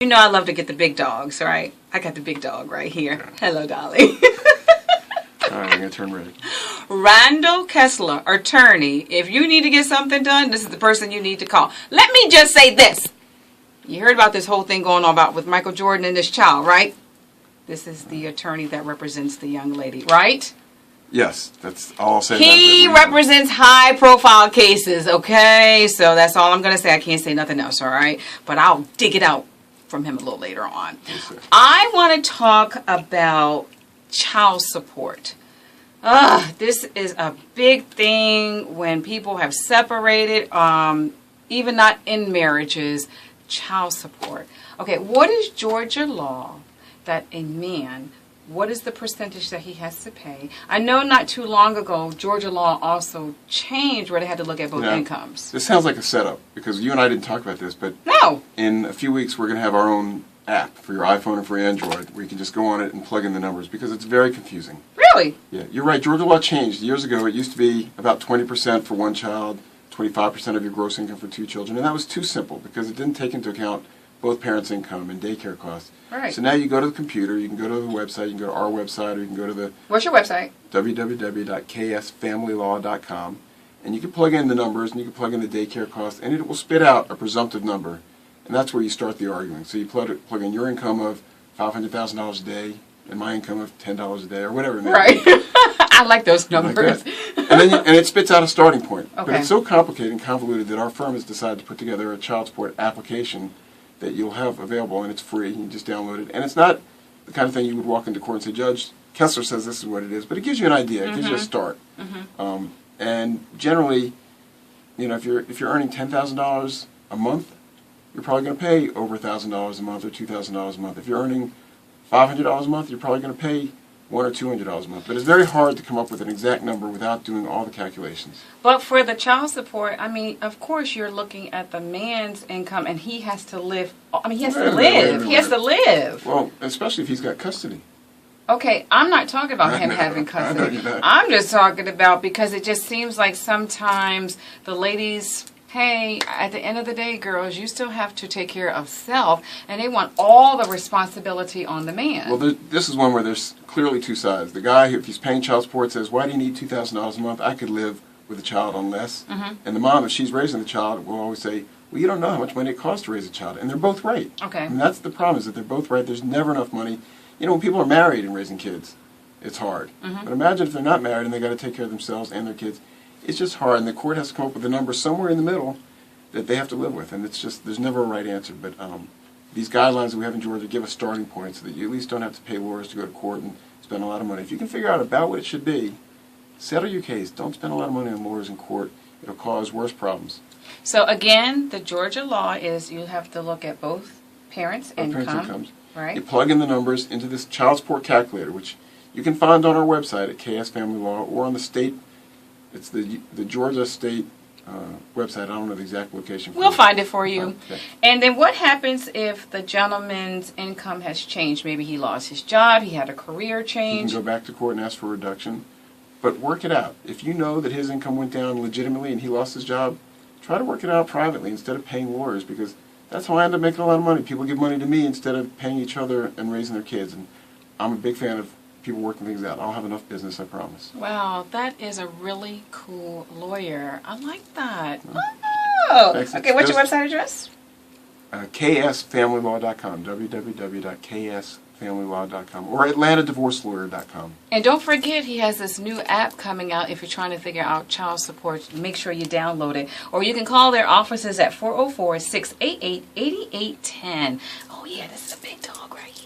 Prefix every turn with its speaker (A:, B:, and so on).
A: You know I love to get the big dogs, right? I got the big dog right here. Hello, Dolly.
B: All right, I'm going to turn ready.
A: Randall Kessler, attorney. If you need to get something done, this is the person you need to call. Let me just say this. You heard about this whole thing going on about with Michael Jordan and this child, right? This is the attorney that represents the young lady, right?
B: Yes, that's all I'll say.
A: He represents high-profile cases, okay? So that's all I'm going to say. I can't say nothing else, all right? But I'll dig it out from him a little later on.
B: Yes,
A: I want to talk about child support. This is a big thing when people have separated, even not in marriages, child support. Okay, what is Georgia law that a man, what is the percentage that he has to pay? I know not too long ago, Georgia law also changed where they had to look at both incomes.
B: This sounds like a setup because you and I didn't talk about this, but
A: no.
B: In a few weeks we're going to have our own app for your iPhone and for Android where you can just go on it and plug in the numbers because it's very confusing.
A: Really?
B: Yeah, you're right. Georgia law changed. Years ago it used to be about 20% for one child, 25% of your gross income for two children, and that was too simple because it didn't take into account both parents' income and daycare costs.
A: Right.
B: So now you go to the computer, you can go to the website, you can go to our website, or you can go to the...
A: What's your website?
B: www.ksfamilylaw.com, and you can plug in the numbers, and you can plug in the daycare costs, and it will spit out a presumptive number, and that's where you start the arguing. So you plug in your income of $500,000 a day, and my income of $10 a day, or whatever it may be.
A: Right. I like those numbers.
B: Like and it spits out a starting point.
A: Okay.
B: But it's so complicated and convoluted that our firm has decided to put together a child support application that you'll have available, and it's free. You can just download it. And it's not the kind of thing you would walk into court and say, Judge, Kessler says this is what it is. But it gives you an idea. It gives you a start. And generally, you know, if you're earning $10,000 a month, you're probably going to pay over $1,000 a month or $2,000 a month. If you're earning $500 a month, you're probably going to pay $100 or $200 a month. But it's very hard to come up with an exact number without doing all the calculations.
A: But for the child support, I mean, of course you're looking at the man's income, and he has to live. I mean, he has to live. He has to live.
B: Well, especially if he's got custody.
A: Okay, I'm not talking about him having custody. I'm just talking about because it just seems like sometimes the ladies... Hey, at the end of the day, girls, you still have to take care of self, and they want all the responsibility on the man.
B: Well, this is one where there's clearly two sides. The guy, if he's paying child support, says, why do you need $2,000 a month? I could live with a child on less. And the mom, if she's raising the child, will always say, well, you don't know how much money it costs to raise a child. And they're both right.
A: Okay.
B: And that's the problem, is that they're both right. There's never enough money. You know, when people are married and raising kids, it's hard. But imagine if they're not married and they got to take care of themselves and their kids. It's just hard, and the court has to come up with a number somewhere in the middle that they have to live with, and it's just, there's never a right answer. But these guidelines that we have in Georgia give a starting point so that you at least don't have to pay lawyers to go to court and spend a lot of money. If you can figure out about what it should be, settle your case. Don't spend a lot of money on lawyers in court. It'll cause worse problems.
A: So again, the Georgia law is you have to look at both parents' income.
B: Parents' incomes.
A: Right.
B: You plug in the numbers into this child support calculator, which you can find on our website at KS Family Law or on the state. It's the Georgia State website. I don't know the exact location.
A: We'll find it for you.
B: Okay.
A: And then what happens if the gentleman's income has changed? Maybe he lost his job, he had a career change.
B: You can go back to court and ask for a reduction, but work it out. If you know that his income went down legitimately and he lost his job, try to work it out privately instead of paying lawyers, because that's how I end up making a lot of money. People give money to me instead of paying each other and raising their kids, and I'm a big fan of people working things out. I'll have enough business, I promise.
A: Wow, that is a really cool lawyer. I like that. Oh, okay, what's your website address?
B: KSFamilyLaw.com, www.ksfamilylaw.com, or AtlantaDivorceLawyer.com.
A: And don't forget, he has this new app coming out. If you're trying to figure out child support, make sure you download it. Or you can call their offices at 404-688-8810. Oh yeah, this is a big dog right here.